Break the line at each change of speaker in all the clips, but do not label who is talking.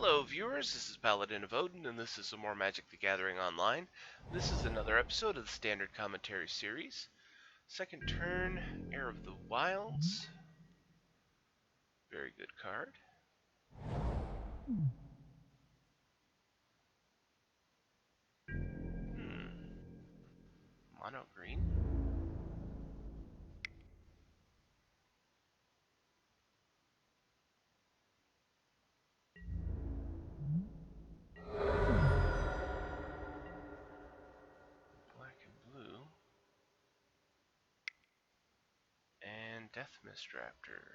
Hello viewers, this is Paladin of Odin, and this is some more Magic the Gathering Online. This is another episode of the Standard Commentary series. Second turn, Heir of the Wilds. Very good card. Mono green. Black and blue. And Death Mist Raptor.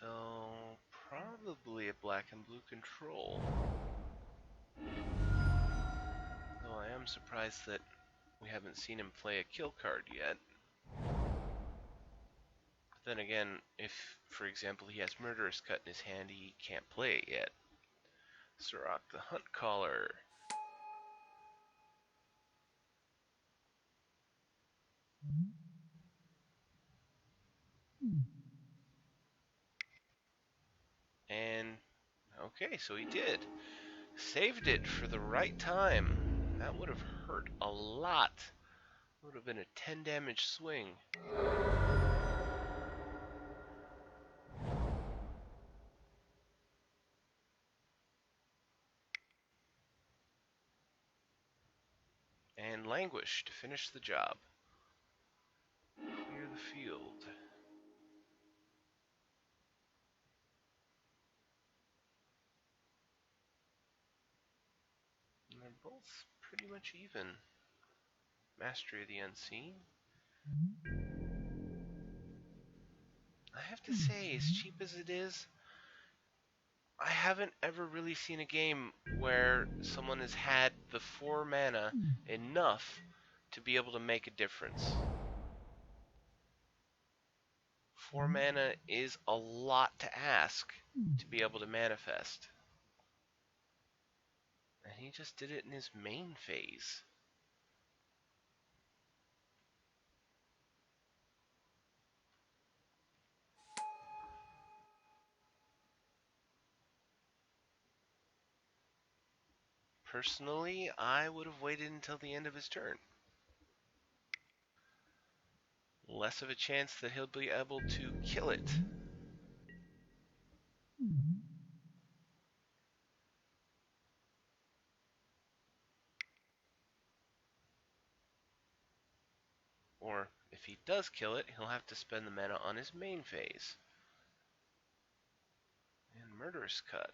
So, probably a black and blue control. Though I am surprised that we haven't seen him play a kill card yet. But then again, if, for example, he has Murderous Cut in his hand, he can't play it yet. Sirach the Hunt Caller. And, okay, so he did. Saved it for the right time. That would have hurt a lot. Would have been a 10 damage swing. And Languish to finish the job. Clear the field. And they're both pretty much even. Mastery of the Unseen. I have to say, as cheap as it is, I haven't ever really seen a game where someone has had the 4 mana enough to be able to make a difference. 4 mana is a lot to ask to be able to manifest. And he just did it in his main phase. Personally, I would have waited until the end of his turn. Less of a chance that he'll be able to kill it. Or, if he does kill it, he'll have to spend the mana on his main phase. And Murderous Cut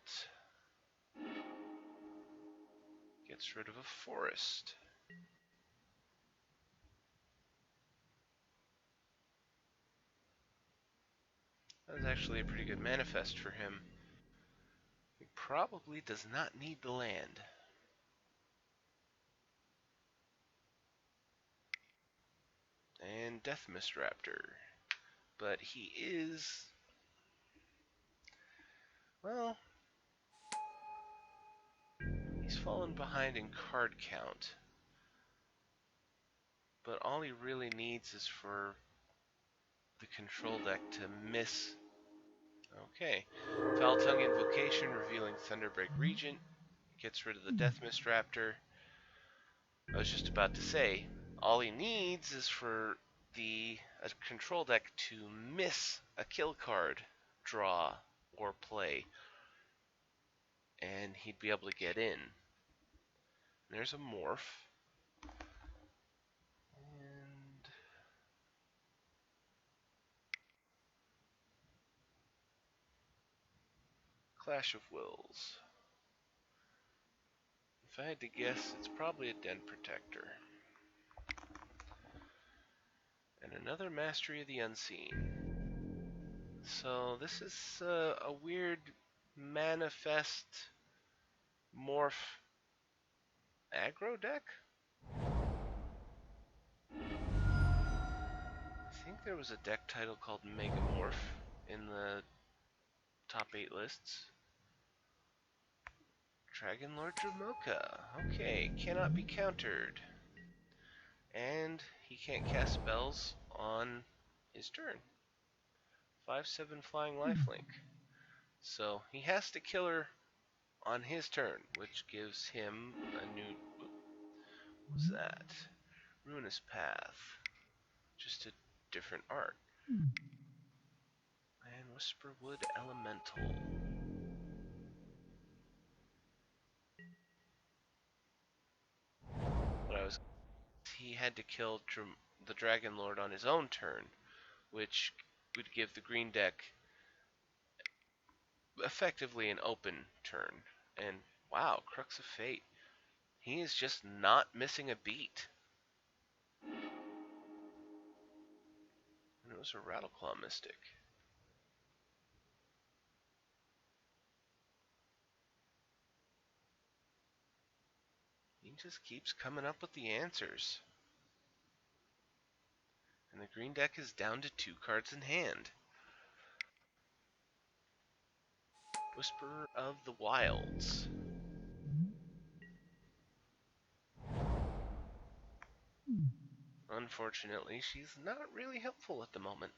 gets rid of a forest. That was actually a pretty good manifest for him. He probably does not need the land. And Death Mist Raptor. But he is... well... he's fallen behind in card count. But all he really needs is for the control deck to miss. Okay. Foul Tongue Invocation, revealing Thunderbreak Regent. Gets rid of the Death Mist Raptor. I was just about to say, all he needs is for the control deck to miss a kill card, draw, or play. And he'd be able to get in. There's a morph. And Clash of Wills. If I had to guess, it's probably a Den Protector. And another Mastery of the Unseen. So this is a weird manifest morph aggro deck? think there was a deck title called Megamorph in the top 8 lists. Dragon Lord Dramoka. Okay, cannot be countered. And he can't cast spells on his turn. 5/7 flying lifelink. So he has to kill her on his turn, which gives him a new... What's that? Ruinous Path. Just a different art. And Whisperwood Elemental. He had to kill the Dragon Lord on his own turn, which would give the green deck effectively an open turn. And wow, Crux of Fate. He is just not missing a beat. And it was a Rattleclaw Mystic. He just keeps coming up with the answers. And the green deck is down to 2 cards in hand. Whisperer of the Wilds. Unfortunately, she's not really helpful at the moment.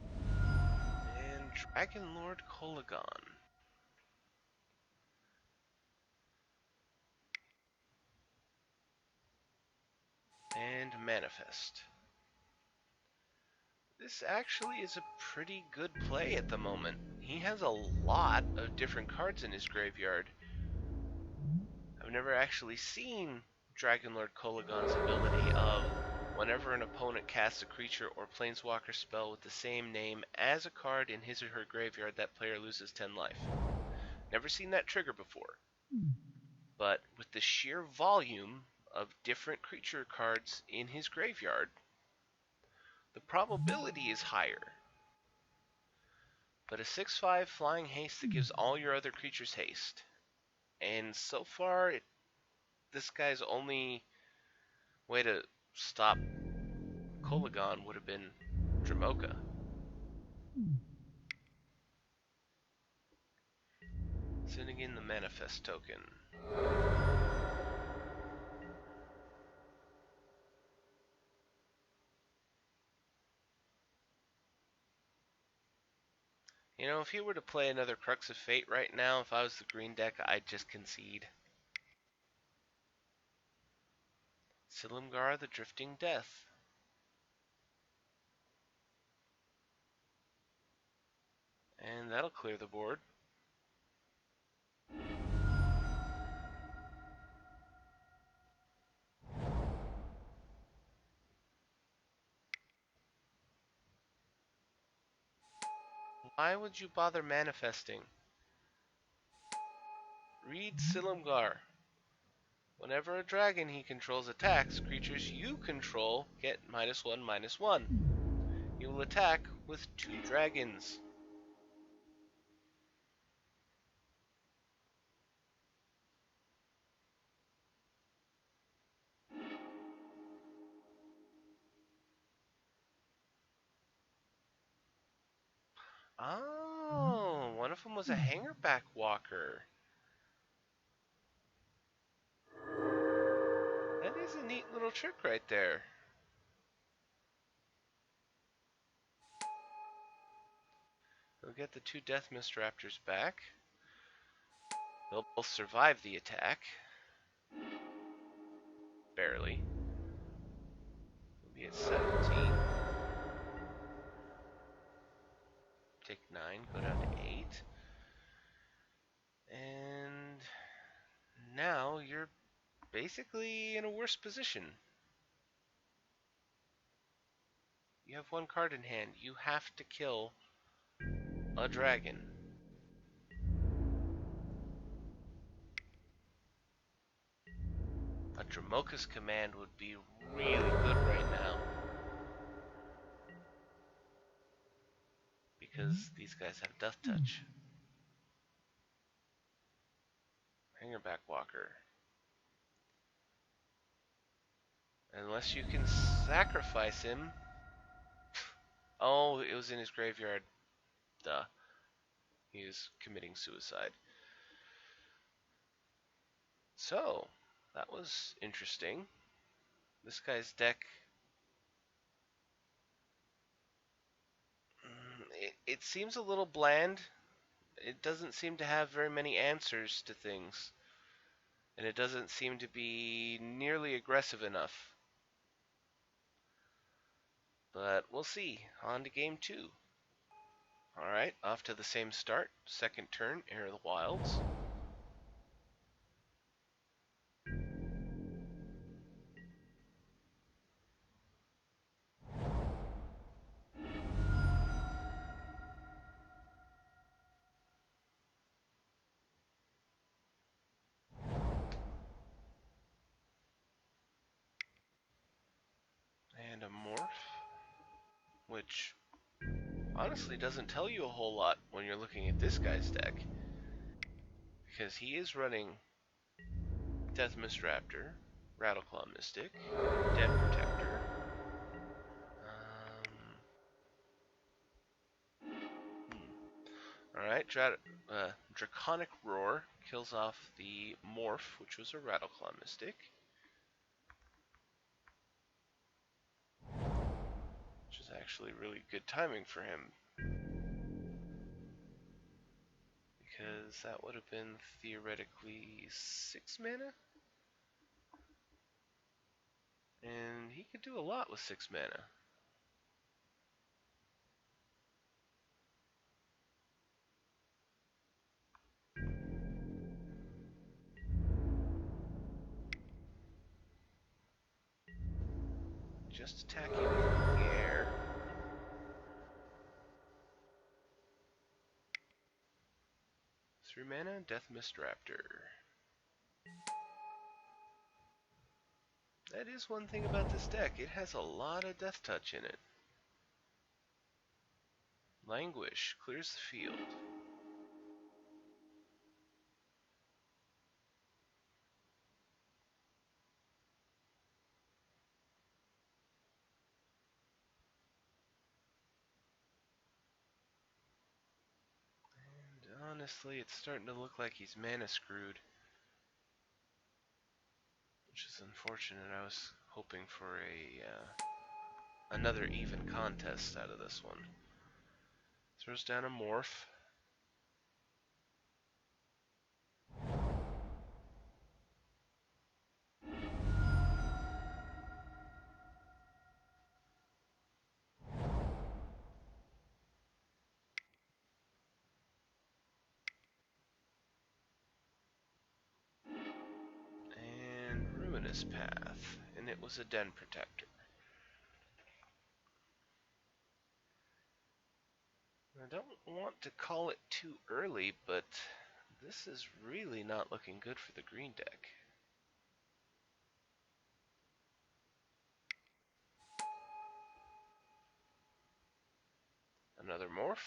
And Dragon Lord Kolagon. And Manifest. This actually is a pretty good play at the moment. He has a lot of different cards in his graveyard. I've never actually seen Dragon Lord Kolagon's ability of whenever an opponent casts a creature or planeswalker spell with the same name as a card in his or her graveyard, that player loses 10 life. Never seen that trigger before. But with the sheer volume of different creature cards in his graveyard, the probability is higher. But a 6/5 flying haste that gives all your other creatures haste. And so far, this guy's only way to stop Kolagon would have been Dramoka. Sending in the Manifest token. You know, if he were to play another Crux of Fate right now, if I was the green deck, I'd just concede. Silumgar, the Drifting Death. And that'll clear the board. Why would you bother manifesting? Read Silumgar. Whenever a dragon he controls attacks, creatures you control get -1/-1. He will attack with 2 dragons. Oh, one of them was a Hangerback Walker. That is a neat little trick right there. He'll get the 2 Death Mist Raptors back. They'll both survive the attack. Barely. We'll be at 17. Take 9, go down to 8. And now you're basically in a worse position. You have 1 card in hand. You have to kill a dragon. A Dramoka's Command would be really good right now. because these guys have Death Touch. Hangerback Walker. Unless you can sacrifice him. Oh, it was in his graveyard. Duh. He was committing suicide. So, that was interesting. This guy's deck, it seems a little bland. It doesn't seem to have very many answers to things. And it doesn't seem to be nearly aggressive enough. But we'll see. On to game 2. Alright, off to the same start. Second turn, Heir of the Wilds. And a Morph, which honestly doesn't tell you a whole lot when you're looking at this guy's deck. Because he is running Death Mist Raptor, Rattleclaw Mystic, Den Protector. Alright, Draconic Roar kills off the Morph, which was a Rattleclaw Mystic. Which is actually really good timing for him. Because that would have been theoretically 6 mana? And he could do a lot with 6 mana. Just attacking with the air. Three mana, Death Mist Raptor. That is one thing about this deck. It has a lot of Death Touch in it. Languish clears the field. And honestly, it's starting to look like he's mana screwed. Which is unfortunate. I was hoping for another even contest out of this one. Throws down a Morph. And Ruinous Path. And it was a Den Protector. I don't want to call it too early, but this is really not looking good for the green deck. Another Morph.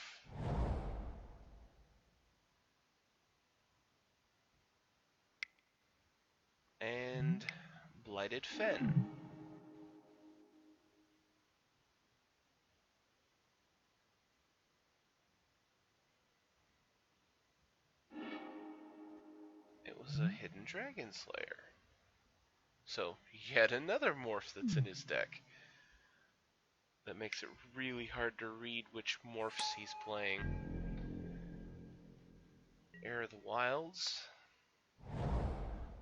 And Blighted Fen. It was a Hidden Dragon Slayer. So, yet another Morph that's in his deck. That makes it really hard to read which Morphs he's playing. Heir of the Wilds.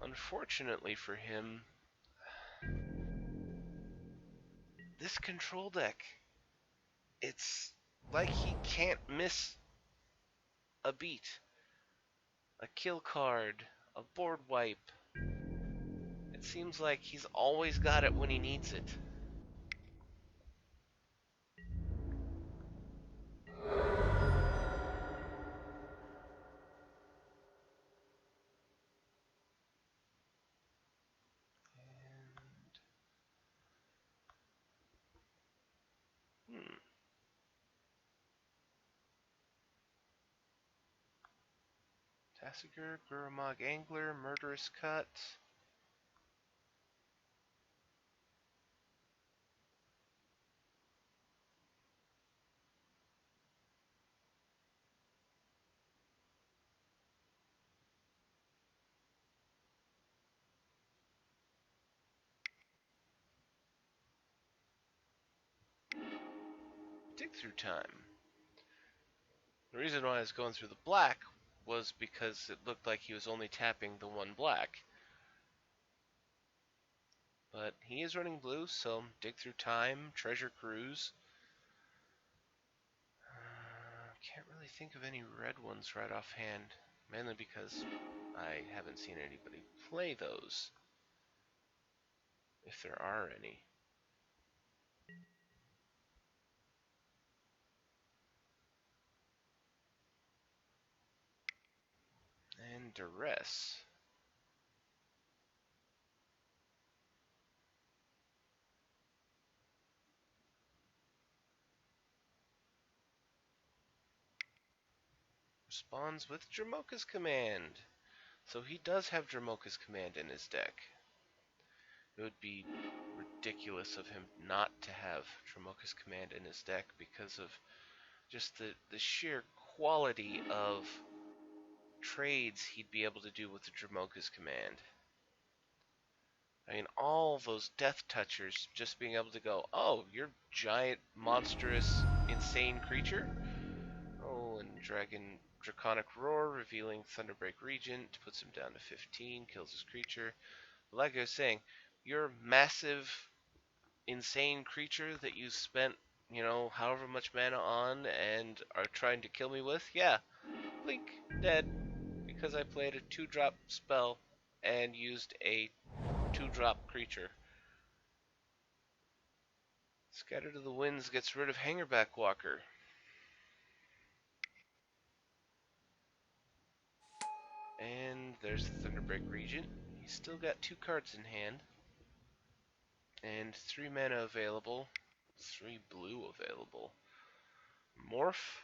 Unfortunately for him, this control deck, it's like he can't miss a beat. A kill card, a board wipe. It seems like he's always got it when he needs it. Tassiger, Gurumog Angler, Murderous Cut. Dig Through Time. The reason why I was going through the black was because it looked like he was only tapping the one black. But he is running blue, so Dig Through Time, Treasure Cruise. Can't really think of any red ones right offhand, mainly because I haven't seen anybody play those, if there are any. And Duress. Responds with Dramoka's Command. So he does have Dramoka's Command in his deck. It would be ridiculous of him not to have Dramoka's Command in his deck because of just the sheer quality of trades he'd be able to do with the Dramoka's Command. I mean, all those Death Touchers just being able to go, oh, you're giant, monstrous, insane creature? Oh, and Draconic Roar, revealing Thunderbreak Regent, puts him down to 15, kills his creature. Like I was saying, your massive, insane creature that you spent, however much mana on and are trying to kill me with, yeah, blink, dead, because I played a 2-drop spell and used a 2-drop creature. Scatter to the Winds gets rid of Hangerback Walker. And there's the Thunderbreak Regent. He's still got 2 cards in hand. And 3 mana available. 3 blue available. Morph.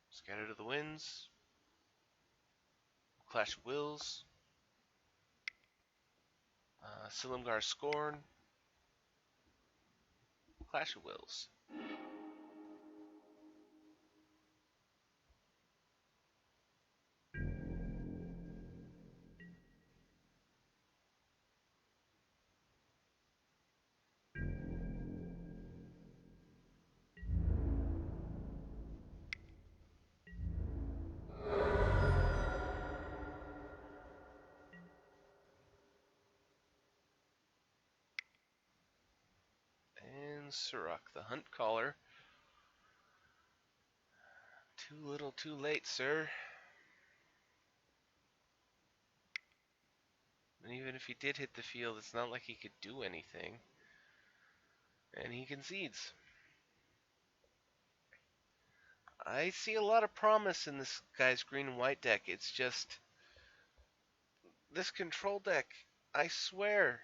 Scatter to the Winds. Clash of Wills. Silumgar Scorn. Clash of Wills. And Surrak, the Hunt Caller. Too little, too late, sir. And even if he did hit the field, it's not like he could do anything. And he concedes. I see a lot of promise in this guy's green and white deck. It's just this control deck, I swear,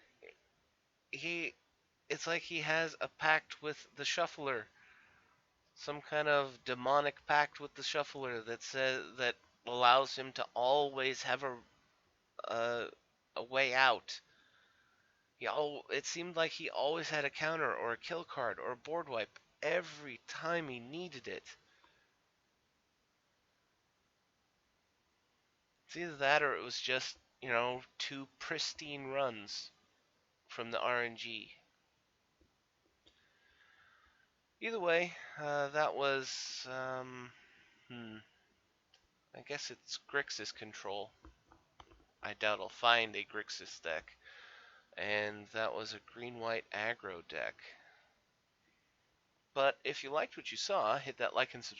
it's like he has a pact with the shuffler. Some kind of demonic pact with the shuffler that allows him to always have a way out. It seemed like he always had a counter or a kill card or a board wipe every time he needed it. It's either that or it was just, 2 pristine runs from the RNG. Either way, that was, I guess it's Grixis Control. I doubt I'll find a Grixis deck. And that was a green-white aggro deck. But if you liked what you saw, hit that like and subscribe.